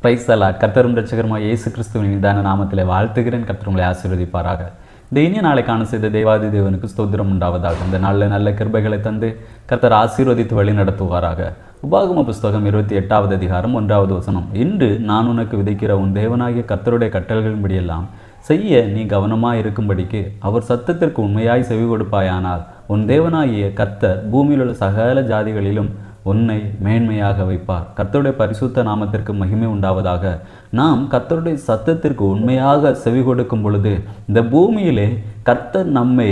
Praise the Lord. கர்த்தரும் இரட்சகருமாகிய இயேசு கிறிஸ்துவின் மீதான நாமத்திலே வாழ்த்துகிறேன். கர்த்தர் உங்களை ஆசீர்வதிப்பாராக. இந்த இனிய நாளை காண செய்த தேவாதி தேவனுக்கு ஸ்தோத்திரம் உண்டாவதாக. இந்த நாளில் நல்ல கிருபைகளை தந்து கர்த்தர் ஆசீர்வதித்து வழி நடத்துவாராக. உபாகம புஸ்தகம் 28வது அதிகாரம் 1வது வசனம். இன்று நான் உனக்கு விதைக்கிற உன் தேவனாகிய கர்த்தருடைய கட்டளைகளின்படியெல்லாம் செய்ய நீ கவனமாய் இருக்கும்படிக்கு அவர் சத்தத்திற்கு உண்மையாய் செவி கொடுப்பாயானால் உன் தேவனாகிய கர்த்தர் பூமியில் உள்ள சகல ஜாதிகளிலும் உன்னை மேன்மையாக வைப்பார். கர்த்தருடைய பரிசுத்த நாமத்திற்கு மகிமை உண்டாவதாக. நாம் கர்த்தருடைய சத்தத்திற்கு உண்மையாக செவி கொடுக்கும் பொழுது இந்த பூமியிலே கர்த்தர் நம்மை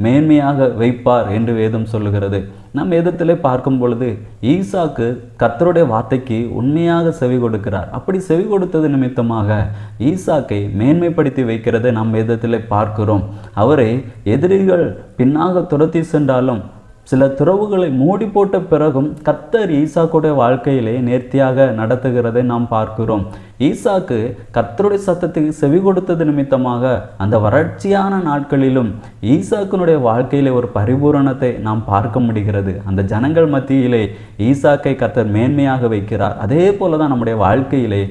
மேன்மையாக வைப்பார் என்று வேதம் சொல்லுகிறது. நம் வேதத்திலே பார்க்கும் பொழுது ஈசாக்கு கர்த்தருடைய வார்த்தைக்கு உண்மையாக செவி கொடுக்கிறார். அப்படி செவி கொடுத்தது நிமித்தமாக ஈசாக்கை மேன்மைப்படுத்தி வைக்கிறதை நம் வேதத்திலே பார்க்கிறோம். அவரை எதிரிகள் பின்னாக துரத்தி சென்றாலும் சில துறவுகளை மூடி போட்ட பிறகும் கர்த்தர் ஈசாக்குடைய வாழ்க்கையிலே நேர்த்தியாக நடத்துகிறதை நாம் பார்க்கிறோம். ஈசாக்கு கர்த்தருடைய சத்தத்துக்கு செவி கொடுத்தது நிமித்தமாக அந்த வறட்சியான நாட்களிலும் ஈசாக்கினுடைய வாழ்க்கையிலே ஒரு பரிபூரணத்தை நாம் பார்க்க முடிகிறது. அந்த ஜனங்கள் மத்தியிலே ஈசாக்கை கர்த்தர் மேன்மையாக வைக்கிறார். அதே போல தான் நம்முடைய வாழ்க்கையிலே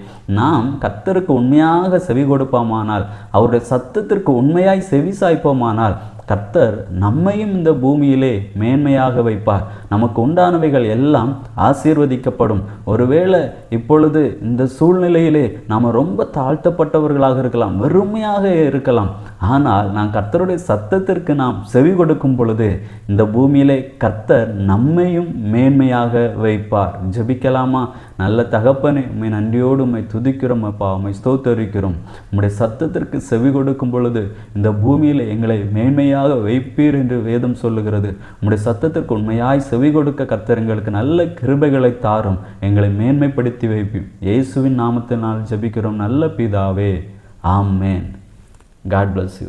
நாம் கர்த்தருக்கு உண்மையாக செவி கொடுப்போமானால், அவருடைய சத்தத்திற்கு உண்மையாய் செவி சாய்ப்போமானால் கர்த்தர் நம்மையும் இந்த பூமியிலே மேன்மையாக வைப்பார். நமக்கு உண்டானவைகள் எல்லாம் ஆசீர்வதிக்கப்படும். ஒருவேளை இப்பொழுது இந்த சூழ்நிலையிலே நாம் ரொம்ப தாழ்த்தப்பட்டவர்களாக இருக்கலாம், வெறுமையாக இருக்கலாம். ஆனால் நான் கர்த்தருடைய சத்தத்திற்கு நாம் செவி கொடுக்கும் பொழுது இந்த பூமியிலே கர்த்தர் நம்மையும் மேன்மையாக வைப்பார். ஜெபிக்கலாமா? நல்ல தகப்பனே, உம்மை நன்றியோடு உம்மை துதிக்கிறோம் அப்பா, உம்மை ஸ்தோத்தரிக்கிறோம். உம்முடைய சத்தத்திற்கு செவி கொடுக்கும் பொழுது இந்த பூமியில் எங்களை மேன்மையாக வைப்பீர் என்று வேதம் சொல்லுகிறது. உம்முடைய சத்தத்திற்கு உண்மையாய் செவி கொடுக்க கர்த்தர் எங்களுக்கு நல்ல கிருபைகளை தாரும், எங்களை மேன்மைப்படுத்தி வைப்பீர். இயேசுவின் நாமத்தினால் ஜெபிக்கிறோம் நல்ல பிதாவே, ஆமென். God bless you.